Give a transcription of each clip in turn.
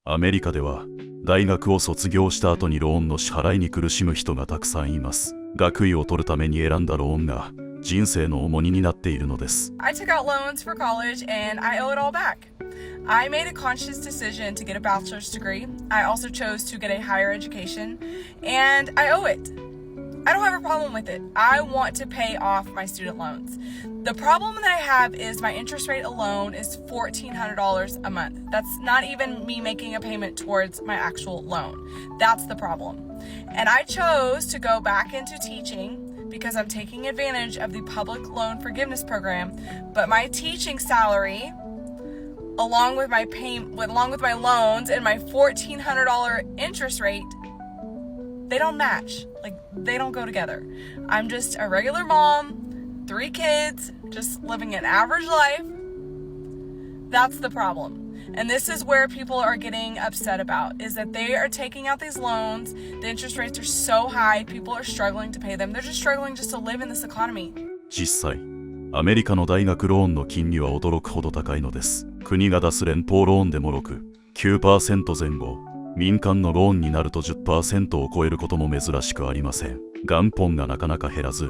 アメリカでは大学を卒業した後にローンの支払いに苦しむ人がたくさんいます。学位を取るために選んだローンが人生の重荷になっているのです。I took out loans for college and I owe it all back. I made a conscious decision to get a bachelor's degree. I also chose to get a higher education and I owe it. I don't have a problem with it. I want to pay off my student loans. The problem that I have is my interest rate alone is $1,400 a month. That's not even me making a payment towards my actual loan. That's the problem. And I chose to go back into teaching because I'm taking advantage of the public loan forgiveness program, but my teaching salary along with my loans and my $1,400 interest rate, they don't match. Like, they don't go together. I'm just a regular mom, 3 kids, just living an average life. That's the problem. And this is where people are getting upset about, is that they are taking out these loans, the interest rates are so high, people are struggling to pay them. They're just struggling just to live in this economy. 実際、アメリカの大学ローンの金利は驚くほど高いのです。国が出す連邦ローンでも6、9% 前後。民間のローンになると 10% を超えることも珍しくありません。元本がなかなか減らず、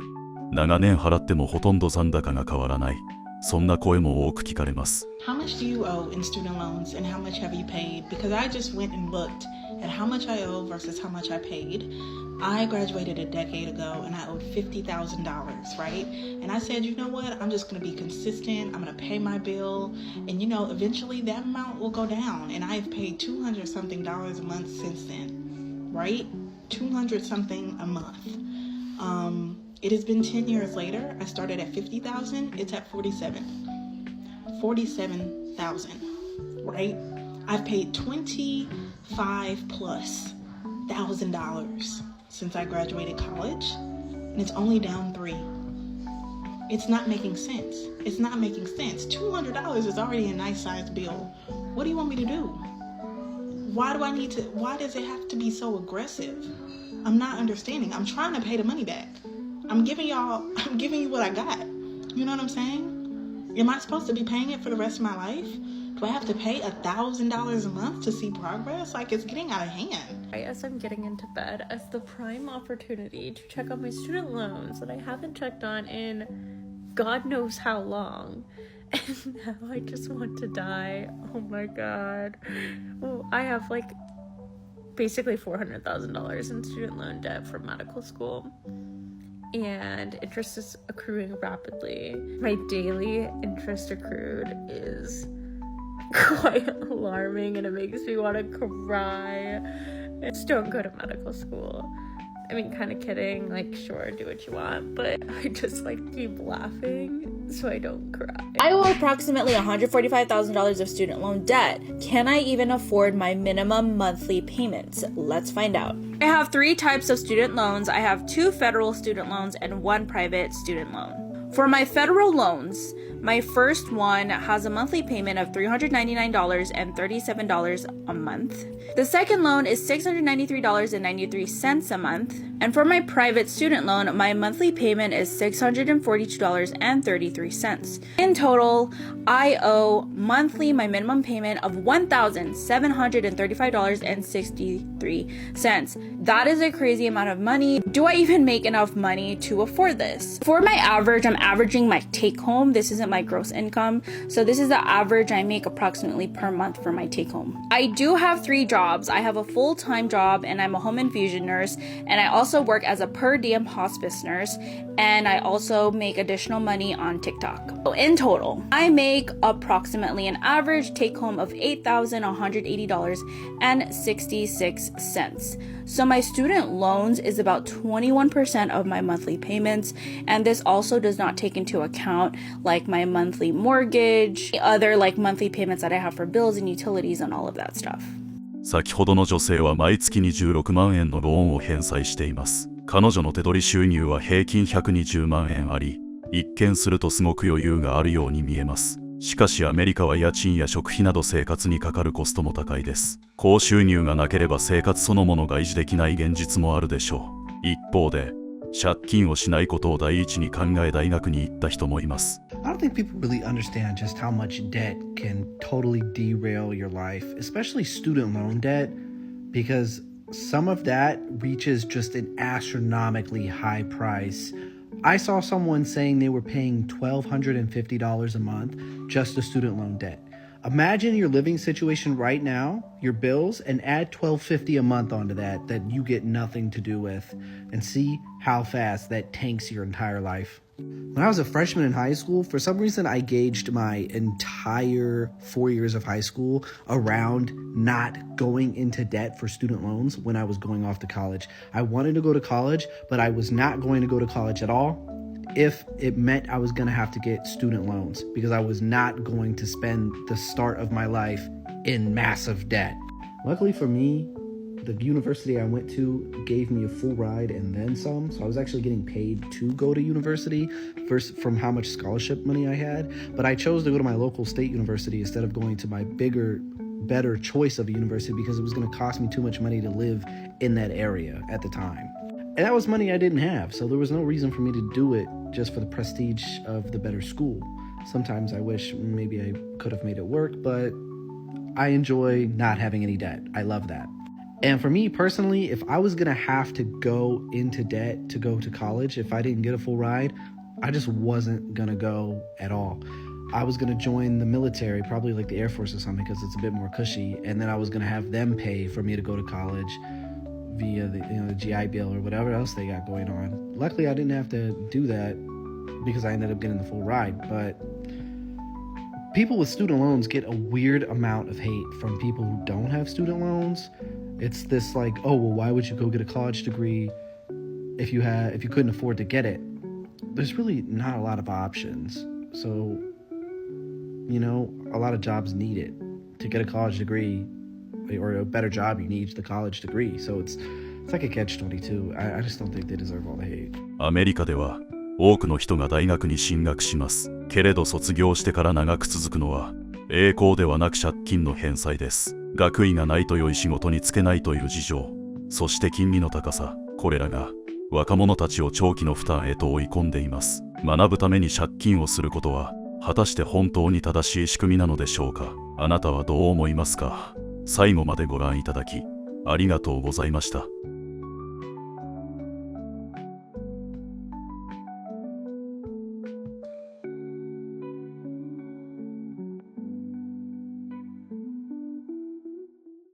長年払ってもほとんど残高が変わらない。そんな声も多く聞かれます。How much do you owe in student loans and how much have you paid? Because I just went and looked at how much I owe versus how much I paid. I graduated a decade ago and I owed $50,000, right? And I said, you know what? I'm just going to be consistent. I'm going to pay my bill. And you know, eventually that amount will go down. And I have paid $200 something a month since then, right? $200 something a month. It has been 10 years later. I started at 50,000. It's at 47,000, right? I've paid $25+ thousand since I graduated college, and it's only down 3. It's not making sense. It's not making sense. $200 is already a nice sized bill. What do you want me to do? Why does it have to be so aggressive? I'm not understanding. I'm trying to pay the money back. I'm giving you what I got. You know what I'm saying? Am I supposed to be paying it for the rest of my life? Do I have to pay $1,000 a month to see progress? Like, it's getting out of hand. As I'm getting into bed, as the prime opportunity to check on my student loans that I haven't checked on in God knows how long. And now I just want to die. Oh my God. Well, I have like basically $400,000 in student loan debt from medical school. And interest is accruing rapidly. My daily interest accrued is quite alarming and it makes me want to cry. Just don't go to medical school. I mean, kind of kidding, like, sure, do what you want, but I just like keep laughing so I don't cry. I owe approximately $145,000 of student loan debt. Can I even afford my minimum monthly payments? Let's find out. I have 3 types of student loans. I have 2 federal student loans and 1 private student loan. For my federal loans, my first one has a monthly payment of $399.37 a month. The second loan is $693.93 a month. And for my private student loan, my monthly payment is $642.33. In total, I owe monthly my minimum payment of $1,735.63. That is a crazy amount of money. Do I even make enough money to afford this? For my average, I'm averaging my take home. This isn't my gross income. So this is the average I make approximately per month for my take home. I do have 3 jobs. I have a full-time job and I'm a home infusion nurse. And I also work as a per diem hospice nurse. And I also make additional money on TikTok. So in total, I make approximately an average take home of $8,180.66. So my student loans is about 21% of my monthly payments, and this also does not take into account like my monthly mortgage, other like monthly payments that I have for bills and utilities and all of that stuff. 先ほどの女性は毎月26万円のローンを返済しています。彼女の手取り収入は平均120万円あり、一見するとすごく余裕があるように見えます。しかしアメリカは家賃や食費など生活にかかるコストも高いです。高収入がなければ生活そのものが維持できない現実もあるでしょう。一方で、借金をしないことを第一に考え大学に行った人もいます。I don't think people really understand just how much debt can totally derail your life, especially student loan debt, because some of that reaches just an astronomically high price. I saw someone saying they were paying $1,250 a month just to student loan debt. Imagine your living situation right now, your bills, and add $1,250 a month onto that you get nothing to do with, and see how fast that tanks your entire life. When I was a freshman in high school, for some reason I gauged my entire 4 years of high school around not going into debt for student loans when I was going off to college. I wanted to go to college, but I was not going to go to college at all if it meant I was going to have to get student loans, because I was not going to spend the start of my life in massive debt. Luckily for me, the university I went to gave me a full ride and then some, so I was actually getting paid to go to university first from how much scholarship money I had, but I chose to go to my local state university instead of going to my bigger, better choice of a university because it was going to cost me too much money to live in that area at the time. And that was money I didn't have, so there was no reason for me to do it just for the prestige of the better school. Sometimes I wish maybe I could have made it work, but I enjoy not having any debt. I love that. And for me personally, if I was gonna have to go into debt to go to college, if I didn't get a full ride, I just wasn't gonna go at all. I was gonna join the military, probably like the Air Force or something, because it's a bit more cushy, and then I was gonna have them pay for me to go to college via the GI Bill or whatever else they got going on. Luckily, I didn't have to do that because I ended up getting the full ride, but people with student loans get a weird amount of hate from people who don't have student loans. It's this like, oh, well, why would you go get a college degree if you couldn't afford to get it? There's really not a lot of options. So, a lot of jobs need it. To get a college degree or a better job, you need the college degree. So it's like a catch-22. I just don't think they deserve all the hate. アメリカでは多くの人が大学に進学します。けれど卒業してから長く続くのは栄光ではなく借金の返済です。学位がないと良い仕事に就けないという事情、そして金利の高さ、これらが若者たちを長期の負担へと追い込んでいます。学ぶために借金をすることは果たして本当に正しい仕組みなのでしょうか。あなたはどう思いますか。最後までご覧いただきありがとうございました。